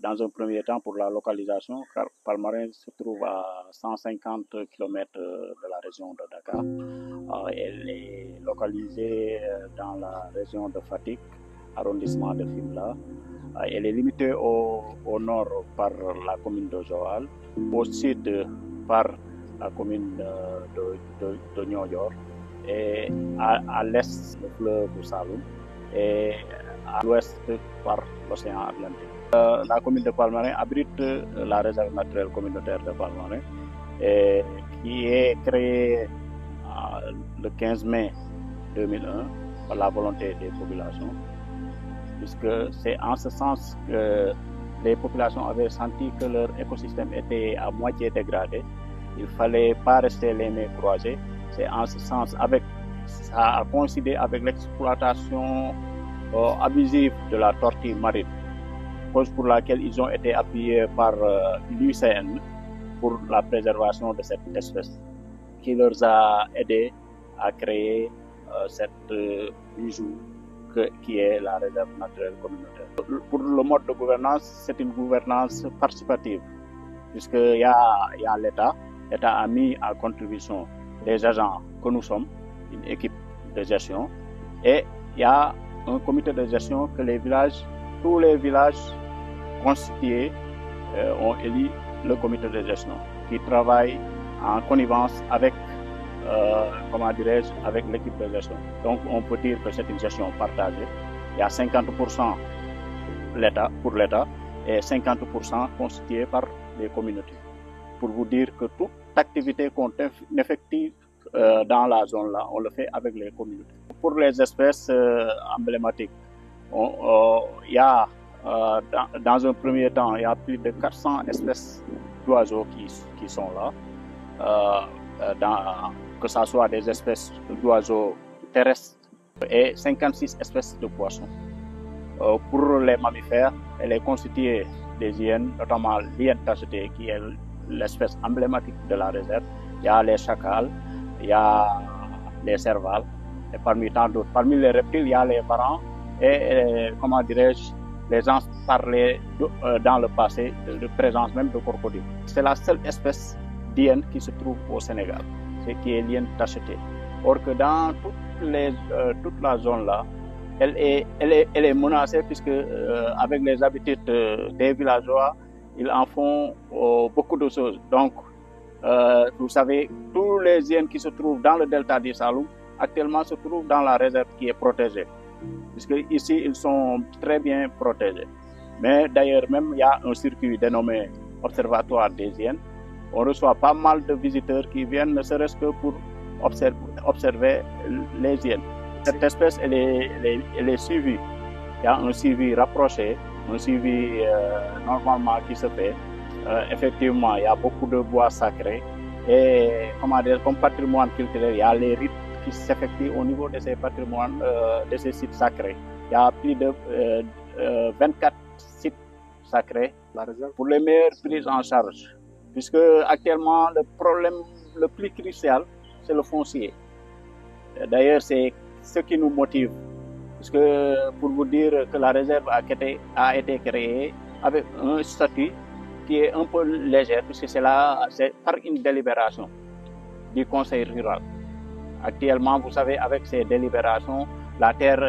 dans un premier temps pour la localisation, car Palmarin se trouve à 150 km de la région de Dakar. Elle est localisée dans la région de Fatick, arrondissement de Fimela. Elle est limitée au nord par la commune de Joal, au sud par la commune de Niodior, et à l'est le fleuve Saloum, et à l'ouest par l'océan Atlantique. La commune de Palmarin abrite la réserve naturelle communautaire de Palmarin, qui est créée le 15 mai 2001 par la volonté des populations, puisque c'est en ce sens que les populations avaient senti que leur écosystème était à moitié dégradé. Il ne fallait pas rester les mains croisées. C'est en ce sens, ça a coïncidé avec l'exploitation abusive de la tortue marine, cause pour laquelle ils ont été appuyés par l'UICN pour la préservation de cette espèce, qui leur a aidé à créer cette bijou qui est la réserve naturelle communautaire. Pour le mode de gouvernance, c'est une gouvernance participative, puisqu'il y a l'État. L'État a mis à contribution les agents que nous sommes, une équipe de gestion, et il y a un comité de gestion que tous les villages constitués ont élu le comité de gestion, qui travaille en connivence avec avec l'équipe de gestion. Donc on peut dire que c'est une gestion partagée. Il y a 50% pour l'État et 50% constitué par les communautés. Pour vous dire que toute activité qu'on effectue dans la zone là, on le fait avec les communautés. Pour les espèces emblématiques, il y a dans un premier temps, il y a plus de 400 espèces d'oiseaux qui sont là. Que ce soit des espèces d'oiseaux terrestres et 56 espèces de poissons. Pour les mammifères, elle est constituée des hyènes, notamment l'hyène tachetée, qui est l'espèce emblématique de la réserve. Il y a les chacals, il y a les servals, et parmi tant d'autres. Parmi les reptiles, il y a les varans et, les gens parlaient dans le passé de présence même de crocodiles. C'est la seule espèce d'hyène qui se trouve au Sénégal, qui est l'hyène tachetée. Or que dans toute la zone là, elle est menacée, puisque avec les habitudes des villageois, ils en font beaucoup de choses. Donc, vous savez, tous les hyènes qui se trouvent dans le delta du Saloum actuellement se trouvent dans la réserve qui est protégée, puisque ici ils sont très bien protégés. Mais d'ailleurs même il y a un circuit dénommé Observatoire des hyènes. On reçoit pas mal de visiteurs qui viennent ne serait-ce que pour observer les hyènes. Cette espèce, elle est suivie. Il y a un suivi rapproché, un suivi normalement qui se fait. Effectivement, il y a beaucoup de bois sacrés. Et comme patrimoine culturel, il y a les rites qui s'effectuent au niveau de ces patrimoines, de ces sites sacrés. Il y a plus de 24 sites sacrés pour les meilleures prises en charge. Puisque actuellement, le problème le plus crucial, c'est le foncier. D'ailleurs, c'est ce qui nous motive. Puisque, pour vous dire que la réserve a été créée avec un statut qui est un peu léger, puisque c'est par une délibération du conseil rural. Actuellement, vous savez, avec ces délibérations, la terre,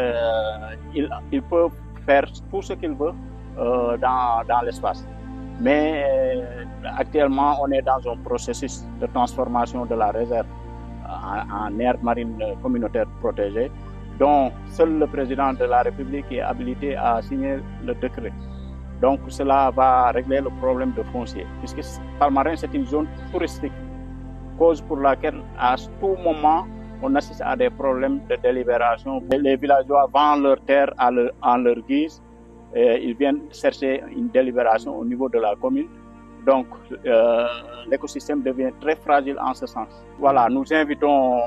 il peut faire tout ce qu'il veut dans l'espace. Mais actuellement, on est dans un processus de transformation de la réserve en aire marine communautaire protégée, dont seul le président de la République est habilité à signer le décret. Donc cela va régler le problème de foncier, puisque Palmarin, c'est une zone touristique, cause pour laquelle à tout moment, on assiste à des problèmes de délibération. Les villageois vendent leurs terres en leur guise. Ils viennent chercher une délibération au niveau de la commune. Donc, l'écosystème devient très fragile en ce sens. Voilà, nous invitons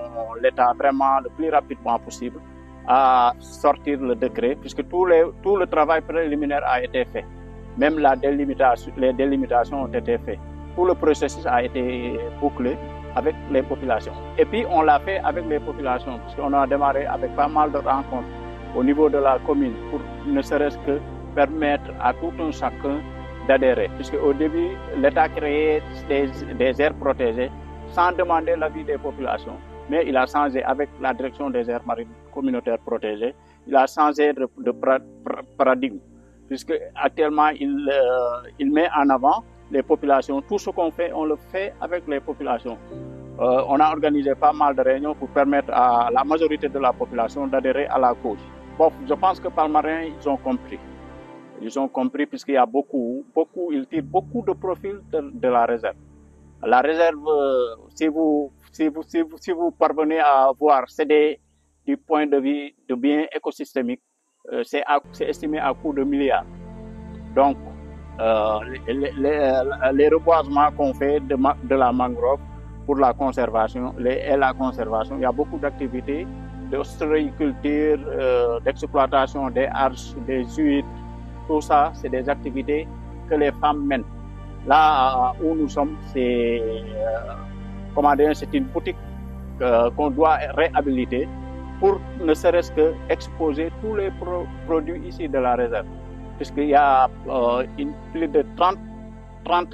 l'État vraiment le plus rapidement possible à sortir le décret, puisque tout le travail préliminaire a été fait. Même les délimitations ont été faites. Tout le processus a été bouclé avec les populations. Et puis, on l'a fait avec les populations, puisqu'on a démarré avec pas mal de rencontres au niveau de la commune pour ne serait-ce que permettre à tout un chacun d'adhérer, puisque au début, l'État créait des aires protégées sans demander l'avis des populations. Mais il a changé avec la direction des aires marines communautaires protégées, il a changé de paradigme, puisque actuellement, il met en avant les populations. Tout ce qu'on fait, on le fait avec les populations. On a organisé pas mal de réunions pour permettre à la majorité de la population d'adhérer à la cause. Bon, je pense que Palmarin, ils ont compris. Ils ont compris puisqu'il y a ils tirent beaucoup de profil de la réserve. La réserve, si vous parvenez à voir, c'est du point de vue de biens écosystémiques, c'est estimé à coût de milliards. Donc, les reboisements qu'on fait de la mangrove pour la conservation et la conservation, il y a beaucoup d'activités d'ostréiculture, d'exploitation des arches, des huîtres. Tout ça, c'est des activités que les femmes mènent. Là où nous sommes, c'est une boutique qu'on doit réhabiliter pour ne serait-ce que exposer tous les produits ici de la réserve. Puisqu'il y a plus de 30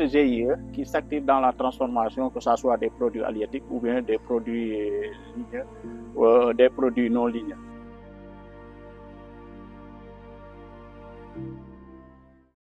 GIE qui s'activent dans la transformation, que ce soit des produits halieutiques ou bien des produits ligneux, des produits non ligneux.